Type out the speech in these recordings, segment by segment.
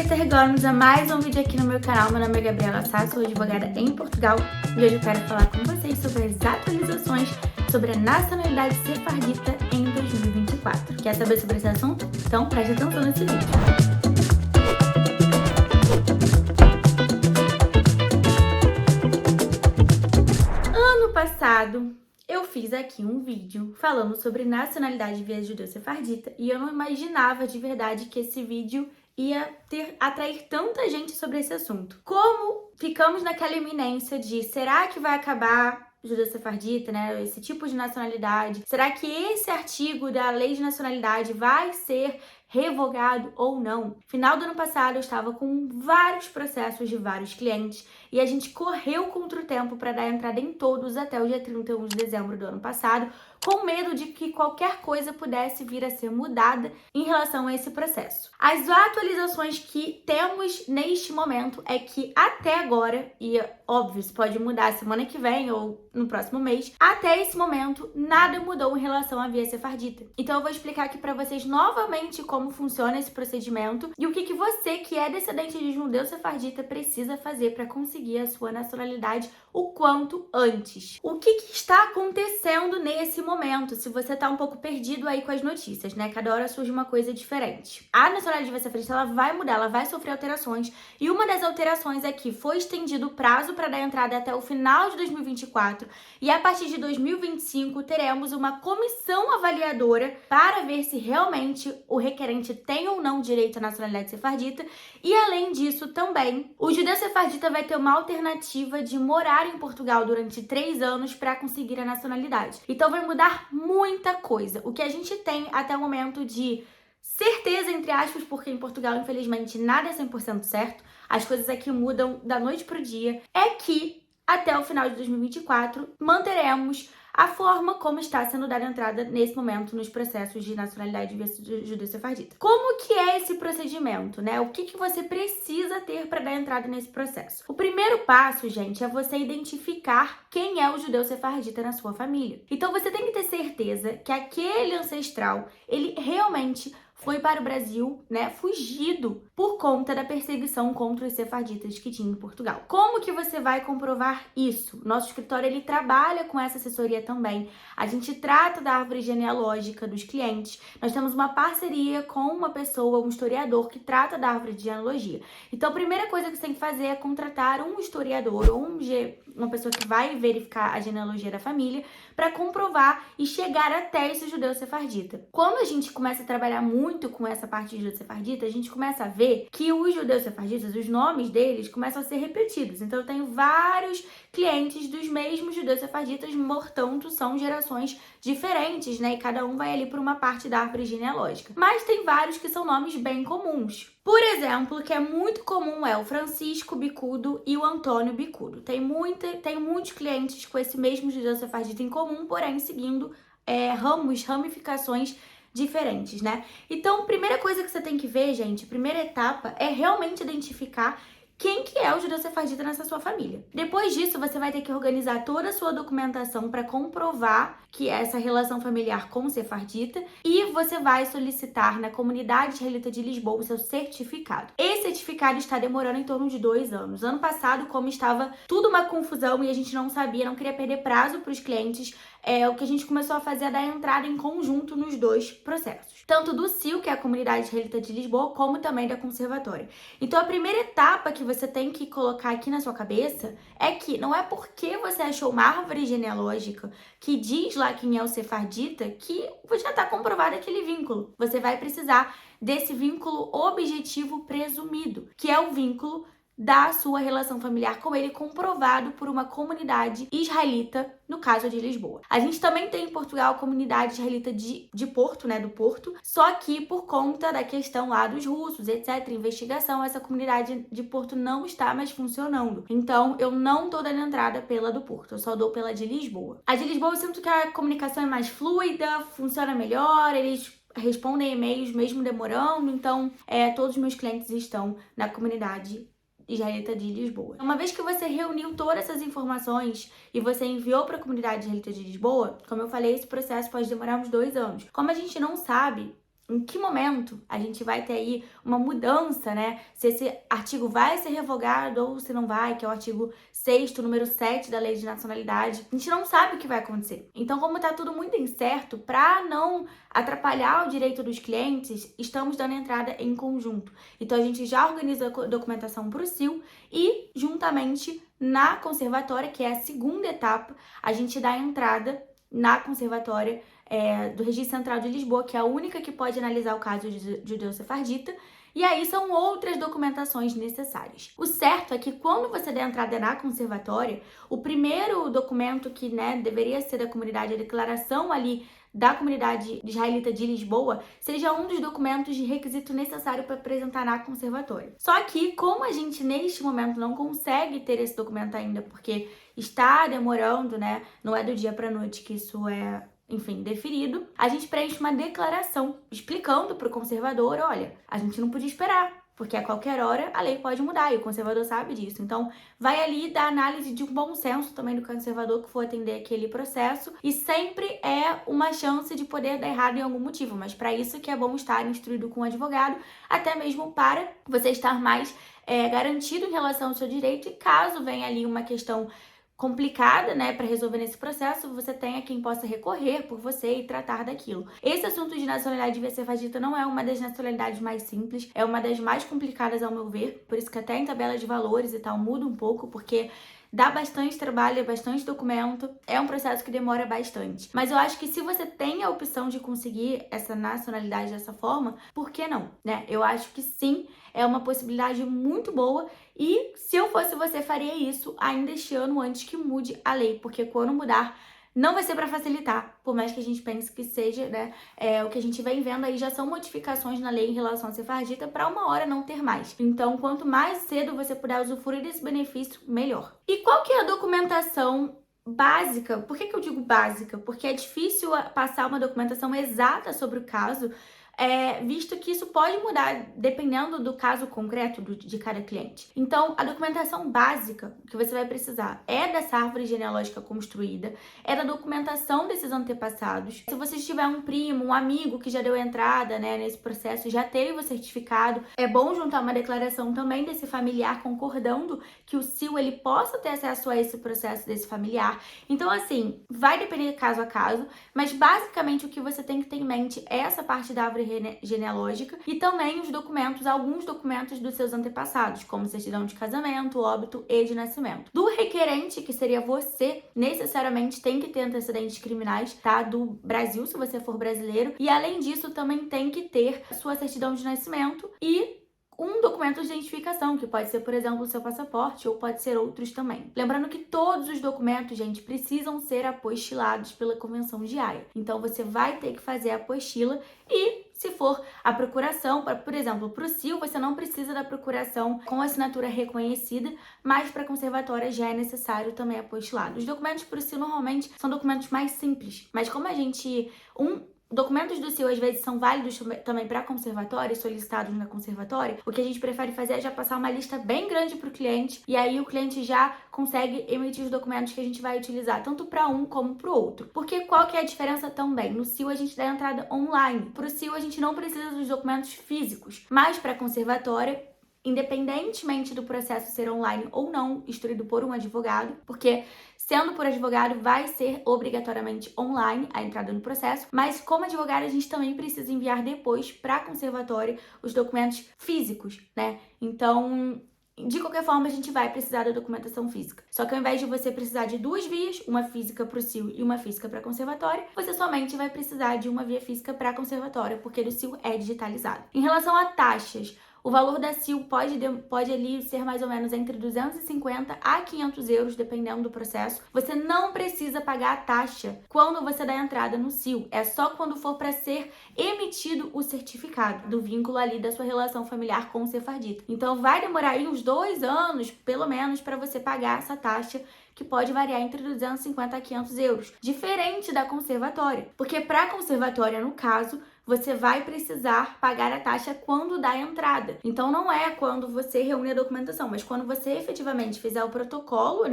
Terriganos, a mais um vídeo aqui no meu canal. Meu nome é Gabriela Sá, sou advogada em Portugal e hoje eu quero falar com vocês sobre as atualizações sobre a nacionalidade sefardita em 2024. Quer saber sobre esse assunto? Então preste atenção nesse vídeo. Ano passado, eu fiz aqui um vídeo falando sobre nacionalidade via judeu-sefardita e eu não imaginava de verdade que esse vídeo ia atrair tanta gente sobre esse assunto. Como ficamos naquela iminência de será que vai acabar judeu-sefardita, né? Esse tipo de nacionalidade? Será que esse artigo da lei de nacionalidade vai ser revogado ou não? Final do ano passado eu estava com vários processos de vários clientes e a gente correu contra o tempo para dar entrada em todos até o dia 31 de dezembro do ano passado, com medo de que qualquer coisa pudesse vir a ser mudada em relação a esse processo. As atualizações que temos neste momento é que até agora, e óbvio, isso pode mudar semana que vem ou no próximo mês, até esse momento nada mudou em relação à via sefardita. Então eu vou explicar aqui para vocês novamente como funciona esse procedimento e o que você que é descendente de judeu sefardita precisa fazer para conseguir a sua nacionalidade o quanto antes. O que está acontecendo nesse momento, se você tá um pouco perdido aí com as notícias, né? Cada hora surge uma coisa diferente. A nacionalidade via sefardita, ela vai mudar, ela vai sofrer alterações e uma das alterações é que foi estendido o prazo para dar entrada até o final de 2024 e a partir de 2025 teremos uma comissão avaliadora para ver se realmente o requerente tem ou não direito à nacionalidade sefardita e além disso também o judeu sefardita vai ter uma alternativa de morar em Portugal durante 3 anos para conseguir a nacionalidade. Então vai mudar muita coisa. O que a gente tem até o momento de certeza, entre aspas, porque em Portugal, infelizmente, nada é 100% certo, as coisas aqui mudam da noite pro dia, é que até o final de 2024 manteremos a forma como está sendo dada entrada nesse momento nos processos de nacionalidade judeu-sefardita. Como que é esse procedimento, né? O que você precisa ter para dar entrada nesse processo? O primeiro passo, gente, é você identificar quem é o judeu sefardita na sua família. Então você tem que ter certeza que aquele ancestral, ele realmente foi para o Brasil, né, fugido por conta da perseguição contra os sefarditas que tinha em Portugal. Como que você vai comprovar isso? Nosso escritório, ele trabalha com essa assessoria também. A gente trata da árvore genealógica dos clientes. Nós temos uma parceria com uma pessoa, um historiador, que trata da árvore de genealogia. Então, a primeira coisa que você tem que fazer é contratar um historiador ou uma pessoa que vai verificar a genealogia da família para comprovar e chegar até esse judeu sefardita. Quando a gente começa a trabalhar muito com essa parte de judeu sefardita, a gente começa a ver que os judeus sefarditas, os nomes deles começam a ser repetidos. Então eu tenho vários clientes dos mesmos judeus sefarditas, portanto são gerações diferentes, né? E cada um vai ali por uma parte da árvore genealógica. Mas tem vários que são nomes bem comuns. Por exemplo, que é muito comum é o Francisco Bicudo e o Antônio Bicudo. Tem muitos clientes com esse mesmo judeu sefardita em comum, porém seguindo ramificações diferentes, né? Então, primeira coisa que você tem que ver, gente, primeira etapa é realmente identificar quem que é o judeu sefardita nessa sua família. Depois disso, você vai ter que organizar toda a sua documentação para comprovar que é essa relação familiar com o sefardita e você vai solicitar na comunidade israelita de Lisboa o seu certificado. Esse certificado está demorando em torno de 2 anos. Ano passado, como estava tudo uma confusão e a gente não sabia, não queria perder prazo para os clientes, o que a gente começou a fazer é dar entrada em conjunto nos 2 processos. Tanto do CIL, que é a comunidade israelita de Lisboa, como também da conservatória. Então, a primeira etapa que você tem que colocar aqui na sua cabeça é que não é porque você achou uma árvore genealógica que diz lá quem é o sefardita que já está comprovado aquele vínculo. Você vai precisar desse vínculo objetivo presumido, que é o vínculo da sua relação familiar com ele comprovado por uma comunidade israelita, no caso de Lisboa. A gente também tem em Portugal a comunidade israelita de Porto, né, do Porto, só que por conta da questão lá dos russos, etc, investigação, essa comunidade de Porto não está mais funcionando. Então, eu não tô dando entrada pela do Porto, eu só dou pela de Lisboa. A de Lisboa eu sinto que a comunicação é mais fluida, funciona melhor, eles respondem e-mails mesmo demorando, então todos os meus clientes estão na comunidade israelita de Lisboa. Uma vez que você reuniu todas essas informações e você enviou para a comunidade israelita de Lisboa, como eu falei, esse processo pode demorar uns 2 anos. Como a gente não sabe em que momento a gente vai ter aí uma mudança, né? Se esse artigo vai ser revogado ou se não vai, que é o artigo 6º, número 7 da Lei de Nacionalidade. A gente não sabe o que vai acontecer. Então, como tá tudo muito incerto, para não atrapalhar o direito dos clientes, estamos dando entrada em conjunto. Então, a gente já organiza a documentação para o CIL e, juntamente, na conservatória, que é a segunda etapa, a gente dá entrada na conservatória do Registro Central de Lisboa, que é a única que pode analisar o caso de judeu-sefardita, e aí são outras documentações necessárias. O certo é que quando você der entrada na conservatória, o primeiro documento que, deveria ser da comunidade, a declaração ali da comunidade israelita de Lisboa, seja um dos documentos de requisito necessário para apresentar na conservatória. Só que, como a gente neste momento não consegue ter esse documento ainda, porque está demorando, não é do dia para a noite que isso é, enfim, deferido, a gente preenche uma declaração explicando para o conservador, olha, a gente não podia esperar, porque a qualquer hora a lei pode mudar e o conservador sabe disso. Então, vai ali da análise de um bom senso também do conservador que for atender aquele processo, e sempre é uma chance de poder dar errado em algum motivo, mas para isso que é bom estar instruído com um advogado, até mesmo para você estar mais garantido em relação ao seu direito, e caso venha ali uma questão complicada, para resolver nesse processo, você tenha quem possa recorrer por você e tratar daquilo. Esse assunto de nacionalidade judeu-sefardita não é uma das nacionalidades mais simples, é uma das mais complicadas ao meu ver, por isso que até em tabela de valores e tal muda um pouco, porque dá bastante trabalho, bastante documento, é um processo que demora bastante. Mas eu acho que se você tem a opção de conseguir essa nacionalidade dessa forma, por que não, Eu acho que sim, é uma possibilidade muito boa, e se eu fosse você, faria isso ainda este ano antes que mude a lei, porque quando mudar, não vai ser para facilitar, por mais que a gente pense que seja, o que a gente vem vendo aí já são modificações na lei em relação à sefardita para uma hora não ter mais. Então, quanto mais cedo você puder usufruir desse benefício, melhor. E qual que é a documentação básica? Por que eu digo básica? Porque é difícil passar uma documentação exata sobre o caso, visto que isso pode mudar dependendo do caso concreto de cada cliente. Então, a documentação básica que você vai precisar é dessa árvore genealógica construída, é da documentação desses antepassados. Se você tiver um primo, um amigo que já deu entrada, nesse processo, já teve o certificado, é bom juntar uma declaração também desse familiar concordando que o CIL ele possa ter acesso a esse processo desse familiar. Então, assim, vai depender caso a caso, mas basicamente o que você tem que ter em mente é essa parte da árvore genealógica e também os documentos, alguns documentos dos seus antepassados, como certidão de casamento, óbito e de nascimento. Do requerente, que seria você, necessariamente tem que ter antecedentes criminais, do Brasil, se você for brasileiro, e além disso também tem que ter sua certidão de nascimento e um documento de identificação, que pode ser, por exemplo, o seu passaporte ou pode ser outros também. Lembrando que todos os documentos, gente, precisam ser apostilados pela Convenção de Haia. Então, você vai ter que fazer a apostila e, se for a procuração, por exemplo, para o CIL, você não precisa da procuração com assinatura reconhecida, mas para a conservatória já é necessário também apostilado. Os documentos para o CIL normalmente são documentos mais simples, mas como a gente... Documentos do CIL às vezes são válidos também para conservatória, solicitados na conservatória. O que a gente prefere fazer é já passar uma lista bem grande para o cliente, e aí o cliente já consegue emitir os documentos que a gente vai utilizar, tanto para um como para o outro. Porque qual que é a diferença também? No CIL a gente dá entrada online. Para o CIL a gente não precisa dos documentos físicos, mas para a conservatória, independentemente do processo ser online ou não, instruído por um advogado, porque sendo por advogado vai ser obrigatoriamente online a entrada no processo, mas como advogado a gente também precisa enviar depois para a conservatória os documentos físicos, Então, de qualquer forma, a gente vai precisar da documentação física. Só que ao invés de você precisar de duas vias, uma física para o CIL e uma física para a conservatória, você somente vai precisar de uma via física para a conservatória, porque do CIL é digitalizado. Em relação a taxas, o valor da CIL pode ali ser mais ou menos entre 250 a 500 euros, dependendo do processo. Você não precisa pagar a taxa quando você dá entrada no CIL. É só quando for para ser emitido o certificado do vínculo ali da sua relação familiar com o sefardita. Então vai demorar aí uns 2 anos, pelo menos, para você pagar essa taxa, que pode variar entre 250 a 500 euros, diferente da conservatória. Porque para a conservatória, no caso, você vai precisar pagar a taxa quando dá a entrada. Então, não é quando você reúne a documentação, mas quando você efetivamente fizer o protocolo,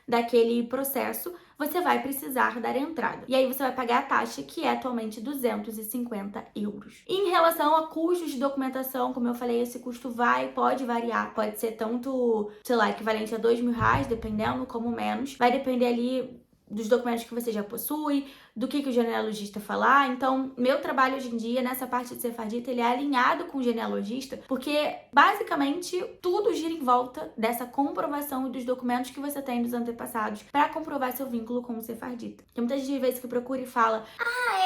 daquele processo, você vai precisar dar entrada. E aí você vai pagar a taxa, que é atualmente 250 euros. Em relação a custos de documentação, como eu falei, esse custo pode variar. Pode ser tanto, sei lá, equivalente a R$ 2.000, dependendo, como menos. Vai depender ali dos documentos que você já possui, do que o genealogista falar. Então, meu trabalho hoje em dia, nessa parte de Sefardita, ele é alinhado com o genealogista, porque, basicamente, tudo gira em volta dessa comprovação dos documentos que você tem dos antepassados para comprovar seu vínculo com o Sefardita. Tem muita gente, às vezes, que procura e fala: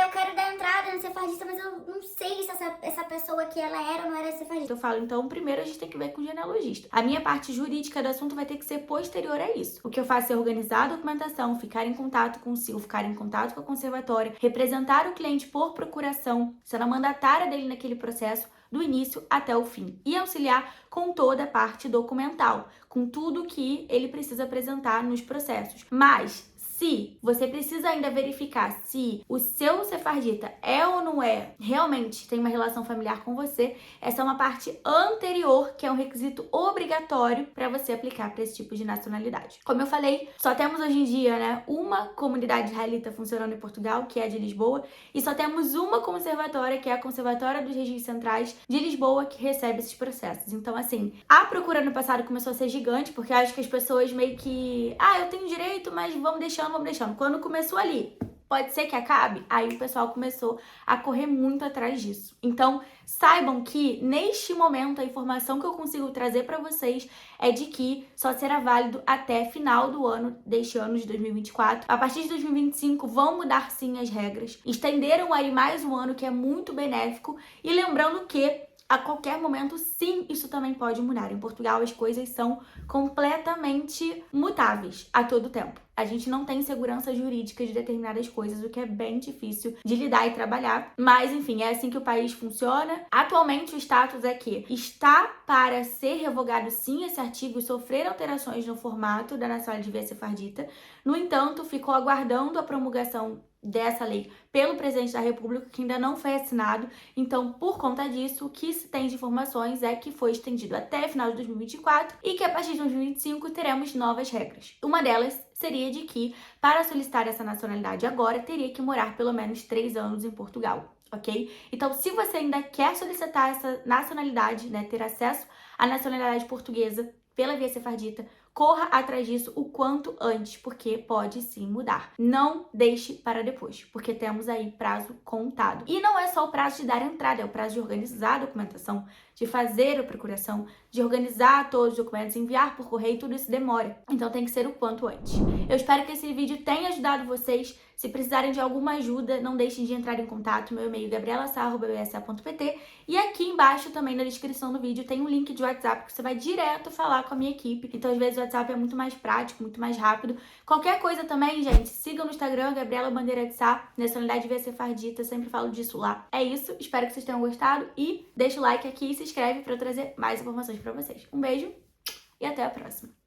eu quero dar entrada no Sefardita, mas eu não sei se essa pessoa que ela era ou não era Sefardita. Eu falo, então, primeiro a gente tem que ver com o genealogista. A minha parte jurídica do assunto vai ter que ser posterior a isso. O que eu faço é organizar a documentação, ficar em contato com o CIL, ficar em contato com a conservatória, representar o cliente por procuração, sendo a mandatária dele naquele processo, do início até o fim, e auxiliar com toda a parte documental, com tudo que ele precisa apresentar nos processos. Mas se você precisa ainda verificar se o seu sefardita é ou não é, realmente tem uma relação familiar com você, essa é uma parte anterior, que é um requisito obrigatório para você aplicar para esse tipo de nacionalidade. Como eu falei, só temos hoje em dia, né, uma comunidade israelita funcionando em Portugal, que é a de Lisboa, e só temos uma conservatória, que é a Conservatória dos Registros Centrais de Lisboa, que recebe esses processos. Então, assim, a procura no passado começou a ser gigante, porque eu acho que as pessoas meio que, eu tenho direito, mas vamos deixando. Quando começou ali, pode ser que acabe? Aí o pessoal começou a correr muito atrás disso. Então, saibam que, neste momento, a informação que eu consigo trazer para vocês é de que só será válido até final do ano, deste ano de 2024. A partir de 2025, vão mudar sim as regras. Estenderam aí mais um ano, que é muito benéfico. E lembrando que, a qualquer momento, sim, isso também pode mudar. Em Portugal, as coisas são completamente mutáveis a todo tempo. A gente não tem segurança jurídica de determinadas coisas, o que é bem difícil de lidar e trabalhar. Mas, enfim, é assim que o país funciona. Atualmente, o status é que está para ser revogado, sim, esse artigo e sofrer alterações no formato da nacionalidade via sefardita. No entanto, ficou aguardando a promulgação dessa lei pelo presidente da República, que ainda não foi assinado. Então, por conta disso, o que se tem de informações é que foi estendido até final de 2024 e que a partir de 2025 teremos novas regras. Uma delas seria de que, para solicitar essa nacionalidade agora, teria que morar pelo menos 3 anos em Portugal, ok? Então, se você ainda quer solicitar essa nacionalidade, né, ter acesso à nacionalidade portuguesa pela via sefardita, corra atrás disso o quanto antes, porque pode sim mudar. Não deixe para depois, porque temos aí prazo contado. E não é só o prazo de dar entrada, é o prazo de organizar a documentação, de fazer a procuração, de organizar todos os documentos, enviar por correio, tudo isso demora. Então tem que ser o quanto antes. Eu espero que esse vídeo tenha ajudado vocês. Se precisarem de alguma ajuda, não deixem de entrar em contato. Meu e-mail é gabriela@bbsa.pt, e aqui embaixo também na descrição do vídeo tem um link de WhatsApp que você vai direto falar com a minha equipe. Então às vezes o WhatsApp é muito mais prático, muito mais rápido. Qualquer coisa também, gente, sigam no Instagram, Gabriela Bandeira de Sá, nacionalidade via sefardita, sempre falo disso lá. É isso, espero que vocês tenham gostado e deixa o like aqui e se inscreve para eu trazer mais informações para vocês. Um beijo e até a próxima!